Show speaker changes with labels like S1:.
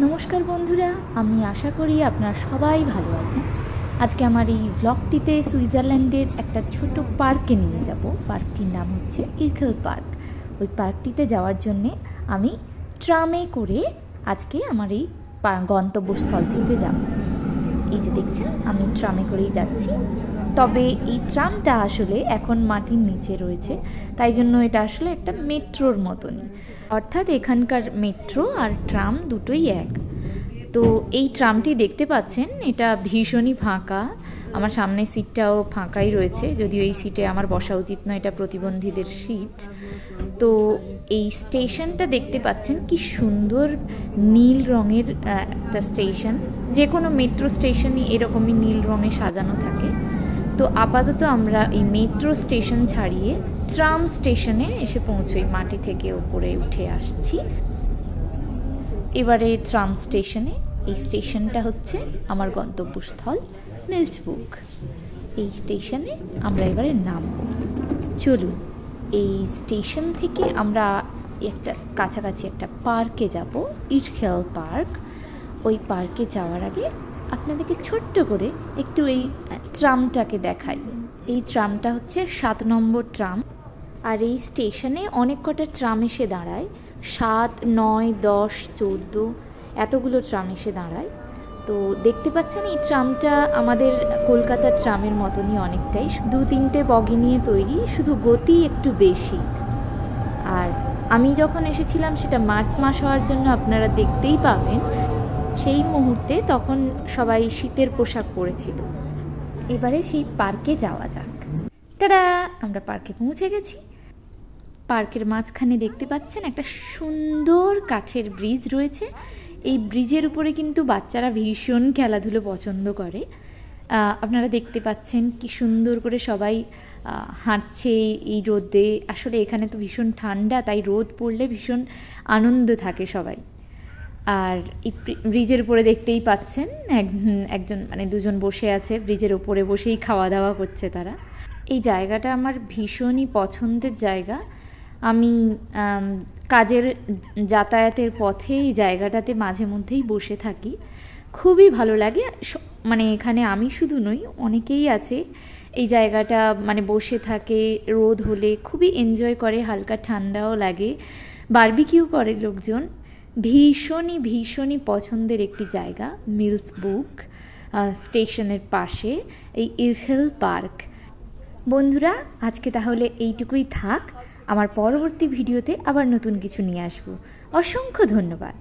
S1: নমস্কার বন্ধুরা, আমি আশা করি আপনারা সবাই ভালো আছেন। আজকে আমার এই ব্লগটিতে সুইজারল্যান্ডের একটা ছোট পার্কে নিয়ে যাব। পার্কটির নাম হচ্ছে ইরখেল পার্ক। ওই পার্কটিতে যাওয়ার জন্যে আমি ট্রামে করে আজকে আমার এই গন্তব্যস্থলটিতে যাব। এই যে দেখছেন, আমি ট্রামে করেই যাচ্ছি। তবে এই ট্রামটা আসলে এখন মাটির নিচে রয়েছে, তাই জন্য এটা আসলে একটা মেট্রোর মতনই, অর্থাৎ এখানকার মেট্রো আর ট্রাম দুটোই এক। তো এই ট্রামটি দেখতে পাচ্ছেন, এটা ভীষণই ফাঁকা। আমার সামনের সিটটাও ফাঁকাই রয়েছে, যদিও এই সিটে আমার বসা উচিত নয়, এটা প্রতিবন্ধীদের সিট। তো এই স্টেশনটা দেখতে পাচ্ছেন কি সুন্দর নীল রঙের একটা স্টেশন। যে কোনো মেট্রো স্টেশনই এরকমই নীল রঙে সাজানো থাকে। তো আপাতত আমরা এই মেট্রো স্টেশন ছাড়িয়ে ট্রাম স্টেশনে এসে পৌঁছোই, মাটি থেকে উপরে উঠে আসছি। এবারে ট্রাম স্টেশনে, এই স্টেশনটা হচ্ছে আমার গন্তব্যস্থল মিলসবুর্গ। এই স্টেশনে আমরা এবারে নামব। চলুন, এই স্টেশন থেকে আমরা একটা কাছাকাছি একটা পার্কে যাব, ইরখেল পার্ক। ওই পার্কে যাওয়ার আগে আপনাদেরকে ছোট্ট করে একটু এই ট্রামটাকে দেখাই। এই ট্রামটা হচ্ছে 7 নম্বর ট্রাম। আর এই স্টেশনে অনেক কটা ট্রাম এসে দাঁড়ায়, 7, 9, 10, 14 এতগুলো ট্রাম এসে দাঁড়ায়। তো দেখতে পাচ্ছেন এই ট্রামটা আমাদের কলকাতার ট্রামের মতনই অনেকটাই, 2-3টে বগি নিয়ে তৈরি, শুধু গতি একটু বেশি। আর আমি যখন এসেছিলাম সেটা মার্চ মাস হওয়ার জন্য আপনারা দেখতেই পাবেন, সেই মুহূর্তে তখন সবাই শীতের পোশাক পরেছিল। এবারে সেই পার্কে যাওয়া যাক। তারা আমরা পার্কে পৌঁছে গেছি। পার্কের মাঝখানে দেখতে পাচ্ছেন একটা সুন্দর কাঠের ব্রিজ রয়েছে। এই ব্রিজের উপরে কিন্তু বাচ্চারা ভীষণ খেলাধুলো পছন্দ করে। আপনারা দেখতে পাচ্ছেন কি সুন্দর করে সবাই হাঁটছে এই রোদে। আসলে এখানে তো ভীষণ ঠান্ডা, তাই রোদ পড়লে ভীষণ আনন্দ থাকে সবাই। আর এই ব্রিজের উপরে দেখতেই পাচ্ছেন একজন মানে দুজন বসে আছে, ব্রিজের উপরে বসেই খাওয়া দাওয়া করছে তারা। এই জায়গাটা আমার ভীষণই পছন্দের জায়গা। আমি কাজের যাতায়াতের পথে এই জায়গাটাতে মাঝে মধ্যেই বসে থাকি, খুবই ভালো লাগে। মানে এখানে আমি শুধু নই, অনেকেই আছে এই জায়গাটা মানে বসে থাকে, রোদ হলে খুবই এনজয় করে, হালকা ঠান্ডাও লাগে, বারবিকিউ করে লোকজন। ভীষণই ভীষণই পছন্দের একটি জায়গা মিলসবুর্গ স্টেশনের পাশে এই ইরখেল পার্ক। বন্ধুরা, আজকে তাহলে এইটুকুই থাক। আমার পরবর্তী ভিডিওতে আবার নতুন কিছু নিয়ে আসবো। অসংখ্য ধন্যবাদ।